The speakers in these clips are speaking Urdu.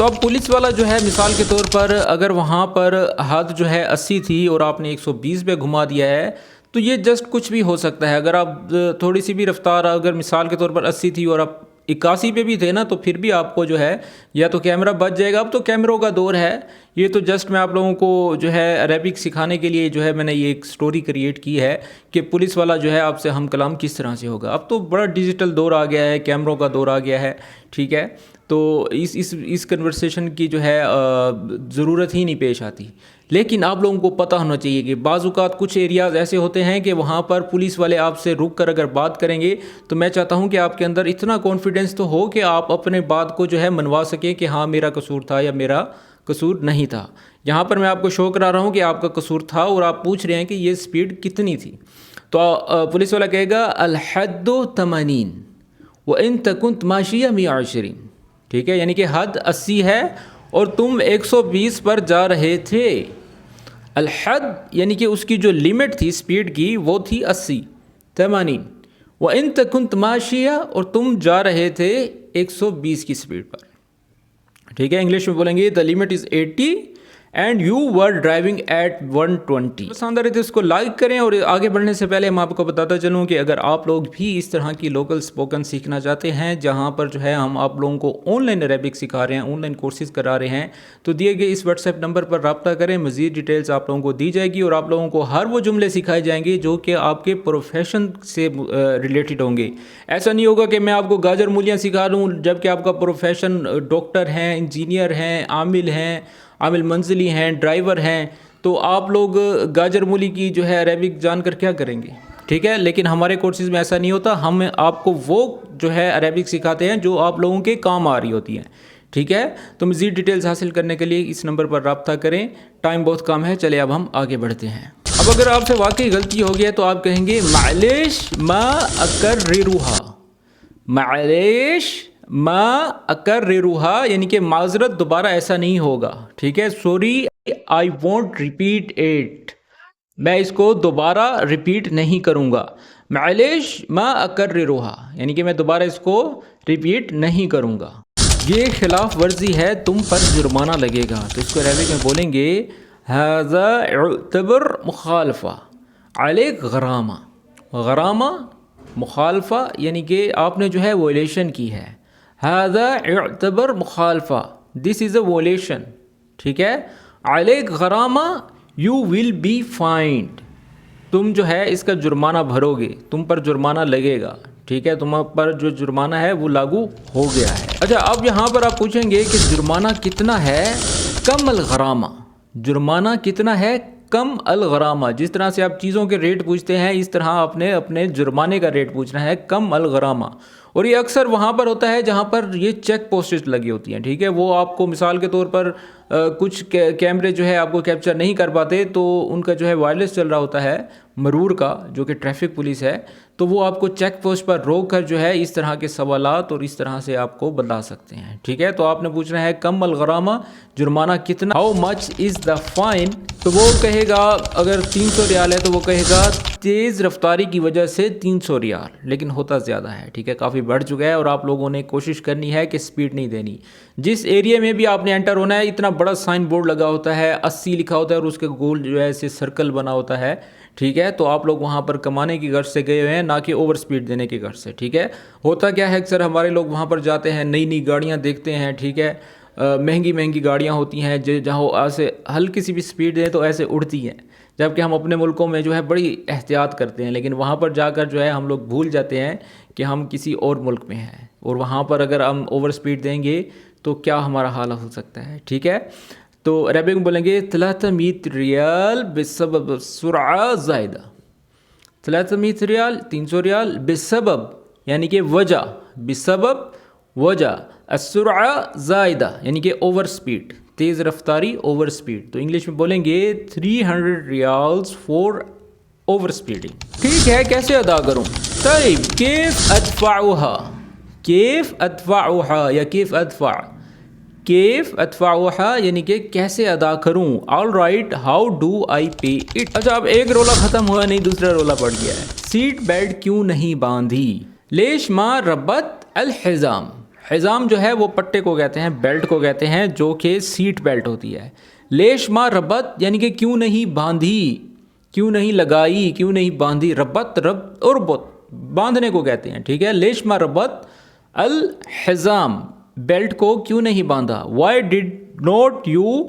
تو اب پولیس والا جو ہے مثال کے طور پر اگر وہاں پر حد جو ہے 80 تھی اور آپ نے 120 پہ گھما دیا ہے تو یہ جسٹ کچھ بھی ہو سکتا ہے. اگر آپ تھوڑی سی بھی رفتار اگر مثال کے طور پر 80 تھی اور آپ 81 پہ بھی تھے نا تو پھر بھی آپ کو جو ہے یا تو کیمرہ بچ جائے گا. اب تو کیمروں کا دور ہے. یہ تو جسٹ میں آپ لوگوں کو جو ہے عربک سکھانے کے لیے جو ہے میں نے یہ ایک سٹوری کریٹ کی ہے کہ پولیس والا جو ہے آپ سے ہم کلام کس طرح سے ہوگا. اب تو بڑا ڈیجیٹل دور آ گیا ہے, کیمروں کا دور آ گیا ہے, ٹھیک ہے. تو اس کنورسیشن کی جو ہے ضرورت ہی نہیں پیش آتی. لیکن آپ لوگوں کو پتہ ہونا چاہیے کہ بعض اوقات کچھ ایریاز ایسے ہوتے ہیں کہ وہاں پر پولیس والے آپ سے رک کر اگر بات کریں گے تو میں چاہتا ہوں کہ آپ کے اندر اتنا کانفیڈنس تو ہو کہ آپ اپنے بات کو جو ہے منوا سکیں کہ ہاں میرا قصور تھا یا میرا قصور نہیں تھا. یہاں پر میں آپ کو شو کرا رہا ہوں کہ آپ کا قصور تھا اور آپ پوچھ رہے ہیں کہ یہ سپیڈ کتنی تھی. تو پولیس والا کہے گا الحد 80 وان تكنت ماشیہ 120. ٹھیک ہے, یعنی کہ حد 80 ہے اور تم 120 پر جا رہے تھے. الحد یعنی کہ اس کی جو لمٹ تھی سپیڈ کی وہ تھی 80 80. وان تكنت ماشیہ اور تم جا رہے تھے 120 کی سپیڈ پر. ٹھیک ہے, انگلش میں بولیں گے the limit is 80 and you were driving at 120. پسند آ رہے تھے اس کو لائک کریں. اور آگے بڑھنے سے پہلے میں آپ کو بتاتا چلوں کہ اگر آپ لوگ بھی اس طرح کی لوکل اسپوکن سیکھنا چاہتے ہیں جہاں پر جو ہے ہم آپ لوگوں کو آن لائن عربک سکھا رہے ہیں, آن لائن کورسز کرا رہے ہیں, تو دیے گئے اس واٹس ایپ نمبر پر رابطہ کریں. مزید ڈیٹیلز آپ لوگوں کو دی جائے گی اور آپ لوگوں کو ہر وہ جملے سکھائے جائیں گے جو کہ آپ کے پروفیشن سے ریلیٹڈ ہوں گے. ایسا نہیں ہوگا کہ میں آپ کو گاجر مولیاں سکھا لوں جبکہ آپ کا پروفیشن ڈاکٹر ہیں, انجینئر ہیں, عامل منزلی ہیں, ڈرائیور ہیں, تو آپ لوگ گاجر مولی کی جو ہے عربک جان کر کیا کریں گے. ٹھیک ہے, لیکن ہمارے کورسز میں ایسا نہیں ہوتا. ہم آپ کو وہ جو ہے عربک سکھاتے ہیں جو آپ لوگوں کے کام آ رہی ہوتی ہیں. ٹھیک ہے, تو مزید ڈیٹیلز حاصل کرنے کے لیے اس نمبر پر رابطہ کریں. ٹائم بہت کم ہے, چلے اب ہم آگے بڑھتے ہیں. اب اگر آپ سے واقعی غلطی ہو گیا تو آپ کہیں گے معلیش ما اکررھا. معلیش ما اکررھا یعنی کہ معذرت دوبارہ ایسا نہیں ہوگا. ٹھیک ہے, sorry I won't repeat it. میں اس کو دوبارہ ریپیٹ نہیں کروں گا. معلیش ما اکررھا یعنی کہ میں دوبارہ اس کو ریپیٹ نہیں کروں گا. یہ خلاف ورزی ہے, تم پر جرمانہ لگے گا. تو اس کو عربک میں بولیں گے ھذا یعتبر مخالفہ علیک غرامہ. غرامہ مخالفہ یعنی کہ آپ نے جو ہے وائلیشن کی ہے. ھذا یعتبر مخالفہ, دس از اے وائلیشن. ٹھیک ہے, علیک غرامہ یو ول بی فائنڈ. تم جو ہے اس کا جرمانہ بھرو گے, تم پر جرمانہ لگے گا. ٹھیک ہے, تم پر جو جرمانہ ہے وہ لاگو ہو گیا ہے. اچھا, اب یہاں پر آپ پوچھیں گے کہ جرمانہ کتنا ہے. کم الغرامہ, جرمانہ کتنا ہے کم الغرامہ. جس طرح سے آپ چیزوں کے ریٹ پوچھتے ہیں اس طرح آپ نے اپنے جرمانے کا ریٹ پوچھنا ہے, کم الغرامہ. اور یہ اکثر وہاں پر ہوتا ہے جہاں پر یہ چیک پوسٹس لگی ہوتی ہیں. ٹھیک ہے, وہ آپ کو مثال کے طور پر کچھ کیمرے جو ہے آپ کو کیپچر نہیں کر پاتے تو ان کا جو ہے وائرلیس چل رہا ہوتا ہے مرور کا, جو کہ ٹریفک پولیس ہے, تو وہ آپ کو چیک پوسٹ پر روک کر جو ہے اس طرح کے سوالات اور اس طرح سے آپ کو بتا سکتے ہیں. ٹھیک ہے, تو آپ نے پوچھنا ہے کم الغرامہ, جرمانہ کتنا. How much is the fine. تو وہ کہے گا اگر 300 ریال ہے تو وہ کہے گا تیز رفتاری کی وجہ سے 300 ریال, لیکن ہوتا زیادہ ہے. ٹھیک ہے, کافی بڑھ چکا ہے اور آپ لوگوں نے کوشش کرنی ہے کہ سپیڈ نہیں دینی. جس ایریا میں بھی آپ نے انٹر ہونا ہے اتنا بڑا سائن بورڈ لگا ہوتا ہے, 80 لکھا ہوتا ہے اور اس کے گول جو ہے ایسے سرکل بنا ہوتا ہے. ٹھیک ہے, تو آپ لوگ وہاں پر کمانے کی غرض سے گئے ہوئے ہیں, نہ کہ اوور سپیڈ دینے کی غرض سے. ٹھیک ہے, ہوتا کیا ہے اکثر ہمارے لوگ وہاں پر جاتے ہیں, نئی نئی گاڑیاں دیکھتے ہیں. ٹھیک ہے, مہنگی مہنگی گاڑیاں ہوتی ہیں جہاں ایسے ہلکی سی بھی سپیڈ دیں تو ایسے اڑتی ہیں, جبکہ ہم اپنے ملکوں میں جو ہے بڑی احتیاط کرتے ہیں. لیکن وہاں پر جا کر جو ہے ہم لوگ بھول جاتے ہیں کہ ہم کسی اور ملک میں ہیں, اور وہاں پر اگر ہم اوور سپیڈ دیں گے تو کیا ہمارا حال ہو سکتا ہے. ٹھیک ہے, تو عربی میں بولیں گے 300 ریال بسبب سرعہ زائدہ. 300 ریال 300 ریال بسبب یعنی کہ وجہ, بسبب وجہ, السرعہ زائدہ یعنی کہ اوور سپیڈ, تیز رفتاری اوور سپیڈ. تو انگلش میں بولیں گے 300 ریالز فور اوور سپیڈنگ. ٹھیک ہے, کیسے ادا کروں. طيب کیف ادفعها, کیف ادفعها یا کیف ادفع, کیف ادفعها یعنی کہ کیسے ادا کروں. All right, how do I pay it. اچھا, اب ایک رولا ختم ہوا نہیں, دوسرا رولا پڑ گیا ہے. سیٹ بیلٹ کیوں نہیں باندھی. لیش ما ربط الحزام. حزام جو ہے وہ پٹے کو کہتے ہیں، بیلٹ کو کہتے ہیں، جو کہ سیٹ بیلٹ ہوتی ہے۔ لیش ما ربط یعنی کہ کیوں نہیں باندھی، کیوں نہیں لگائی، کیوں نہیں باندھی۔ ربط اربط باندھنے کو کہتے ہیں، ٹھیک ہے۔ لیش ما ربط الحزام بیلٹ کو کیوں نہیں باندھا۔ Why did not you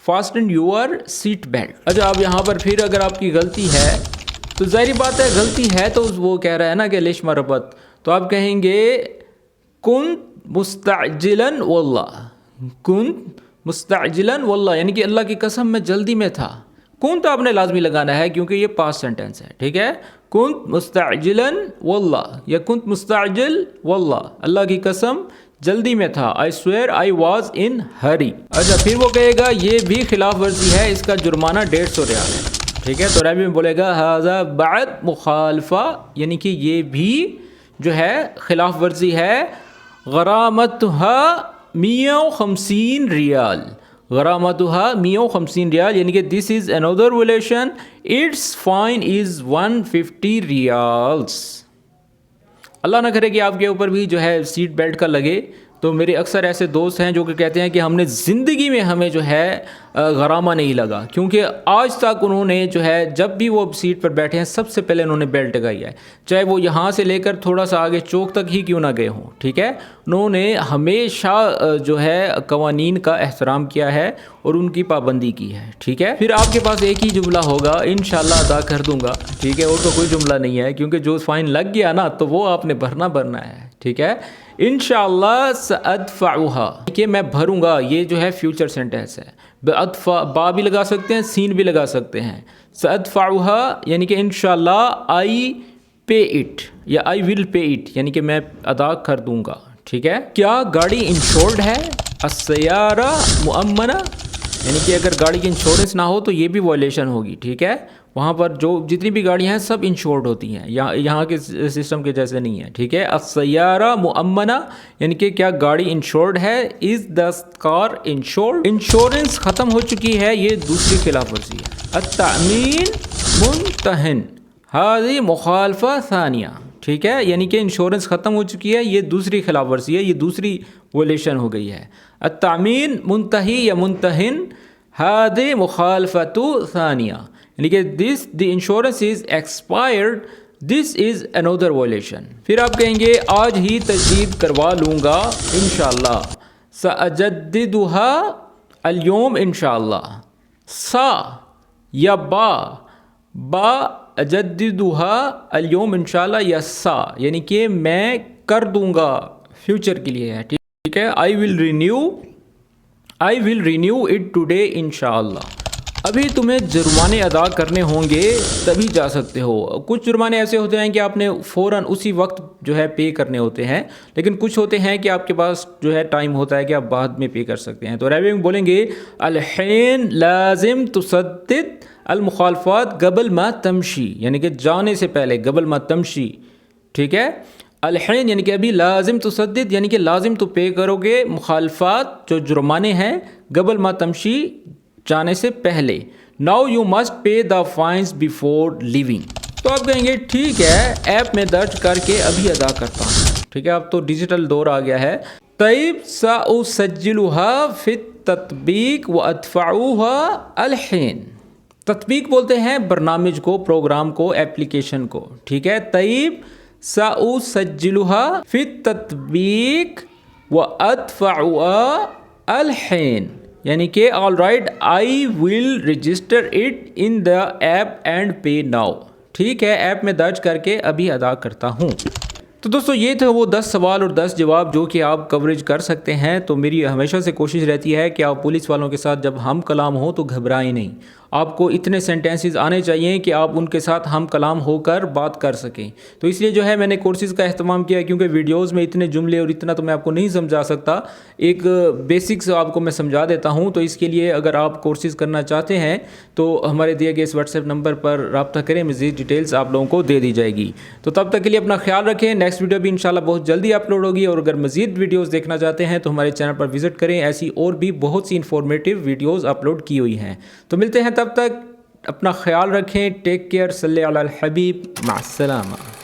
fasten your seat belt. اچھا اب یہاں پر پھر اگر آپ کی غلطی ہے تو ظاہری بات ہے غلطی ہے تو وہ کہہ رہا ہے نا کہ لیش ما ربط، تو آپ کہیں گے کنت مستعجلا واللہ، کنت مستعجلا واللہ یعنی کہ اللہ کی قسم میں جلدی میں تھا۔ کنت آپ نے لازمی لگانا ہے کیونکہ یہ پاسٹ سینٹینس ہے، ٹھیک ہے۔ کنت مستعجلا واللہ یا کنت مستعجل واللہ، اللہ کی قسم جلدی میں تھا۔ I swear I was in hurry۔ اچھا پھر وہ کہے گا یہ بھی خلاف ورزی ہے، اس کا جرمانہ 150 ریال ہے، ٹھیک ہے۔ تو عربی میں بولے گا ھذا بعد مخالفہ یعنی کہ یہ بھی جو ہے خلاف ورزی ہے۔ غرامتها 150 ریال، غرامتها 150 ریال یعنی کہ this is another violation, its fine is 150 ریالز۔ اللہ نہ کرے کہ آپ کے اوپر بھی جو ہے سیٹ بیلٹ کا لگے۔ تو میرے اکثر ایسے دوست ہیں جو کہ کہتے ہیں کہ ہم نے زندگی میں ہمیں جو ہے غرامہ نہیں لگا، کیونکہ آج تک انہوں نے جو ہے جب بھی وہ سیٹ پر بیٹھے ہیں سب سے پہلے انہوں نے بیلٹ لگائی ہے، چاہے وہ یہاں سے لے کر تھوڑا سا آگے چوک تک ہی کیوں نہ گئے ہوں، ٹھیک ہے۔ انہوں نے ہمیشہ جو ہے قوانین کا احترام کیا ہے اور ان کی پابندی کی ہے، ٹھیک ہے۔ پھر آپ کے پاس ایک ہی جملہ ہوگا انشاءاللہ ادا کر دوں گا، ٹھیک ہے، اور تو کوئی جملہ نہیں ہے کیونکہ جو فائن لگ گیا نا تو وہ آپ نے بھرنا ہے، ٹھیک ہے۔ انشاءاللہ سأدفعها کہ میں بھروں گا، یہ جو ہے فیوچر سینٹینس ہے۔ با بھی لگا سکتے ہیں، سین بھی لگا سکتے ہیں۔ سأدفعها یعنی کہ انشاءاللہ I pay it یا I will pay it یعنی کہ میں ادا کر دوں گا، ٹھیک ہے۔ کیا گاڑی انشورڈ ہے؟ السیارہ مؤمنہ یعنی کہ اگر گاڑی کی انشورنس نہ ہو تو یہ بھی وائلیشن ہوگی، ٹھیک ہے۔ وہاں پر جو جتنی بھی گاڑیاں ہیں سب انشورڈ ہوتی ہیں، یہاں کے سسٹم کے جیسے نہیں ہے، ٹھیک ہے۔ السیارہ مؤمنہ یعنی کہ کیا گاڑی انشورڈ ہے؟ از دا کار انشورڈ؟ انشورنس ختم ہو چکی ہے، یہ دوسری خلاف ورزی ہے۔ التأمین منتہن، ہذه مخالفہ ثانیہ، ٹھیک ہے، یعنی کہ انشورنس ختم ہو چکی ہے، یہ دوسری خلاف ورزی ہے، یہ دوسری ویلیشن ہو گئی ہے۔ التأمین منتہی یا منتہن، ہذه مخالفۃ ثانیہ یعنی کہ the insurance is expired, this is another violation۔ پھر آپ کہیں گے آج ہی تجدید کروا لوں گا انشاءاللہ، سأجددها اليوم انشاءاللہ۔ سا یا با اجددها اليوم انشاءاللہ یا سا یعنی کہ میں کر دوں گا، فیوچر کے لیے ہے، ٹھیک ہے۔ I will renew it today انشاءاللہ۔ ابھی تمہیں جرمانے ادا کرنے ہوں گے تبھی جا سکتے ہو۔ کچھ جرمانے ایسے ہوتے ہیں کہ آپ نے فوراً اسی وقت جو ہے پے کرنے ہوتے ہیں، لیکن کچھ ہوتے ہیں کہ آپ کے پاس جو ہے ٹائم ہوتا ہے کہ آپ بعد میں پے کر سکتے ہیں۔ تو عربی میں بولیں گے الحین لازم تسدد المخالفات قبل ما تمشی یعنی کہ جانے سے پہلے، قبل ما تمشی، ٹھیک ہے۔ الحین یعنی کہ ابھی، لازم تسدد یعنی کہ لازم تو پے کرو گے، مخالفات جو جرمانے ہیں قبل ما تمشی جانے سے پہلے۔ Now you must pay the fines before leaving. تو آپ کہیں گے ٹھیک ہے ایپ میں درج کر کے ابھی ادا کرتا ہوں، ٹھیک ہے، اب تو ڈیجیٹل دور آ گیا ہے۔ طيب سأسجلها في التطبيق وأدفعها الحين۔ تطبیق بولتے ہیں برنامج کو، پروگرام کو، ایپلیکیشن کو، ٹھیک ہے۔ طيب سأسجلها في التطبيق وأدفعها الحين یعنی کہ all right I will register it in the app and pay now, ٹھیک ہے، ایپ میں درج کر کے ابھی ادا کرتا ہوں۔ تو دوستو یہ تھے وہ 10 سوال اور 10 جواب جو کہ آپ کوریج کر سکتے ہیں۔ تو میری ہمیشہ سے کوشش رہتی ہے کہ آپ پولیس والوں کے ساتھ جب ہم کلام ہوں تو گھبرائیں نہیں، آپ کو اتنے سینٹینسز آنے چاہیے کہ آپ ان کے ساتھ ہم کلام ہو کر بات کر سکیں۔ تو اس لیے جو ہے میں نے کورسز کا اہتمام کیا، کیونکہ ویڈیوز میں اتنے جملے اور اتنا تو میں آپ کو نہیں سمجھا سکتا، ایک بیسکس آپ کو میں سمجھا دیتا ہوں۔ تو اس کے لیے اگر آپ کورسز کرنا چاہتے ہیں تو ہمارے دیے گئے اس واٹس ایپ نمبر پر رابطہ کریں، مزید ڈیٹیلز آپ لوگوں کو دے دی جائے گی۔ تو تب تک کے لیے اپنا خیال رکھیں، نیکسٹ ویڈیو بھی انشاءاللہ بہت جلدی اپلوڈ ہوگی، اور اگر مزید ویڈیوز دیکھنا چاہتے ہیں تو ہمارے چینل پر وزٹ کریں، ایسی اور بھی بہت سی انفارمیٹیو ویڈیوز اپلوڈ کی ہوئی ہیں۔ تو ملتے ہیں، تب تک اپنا خیال رکھیں، ٹیک کیئر، صلی علی الحبیب، مع السلامہ۔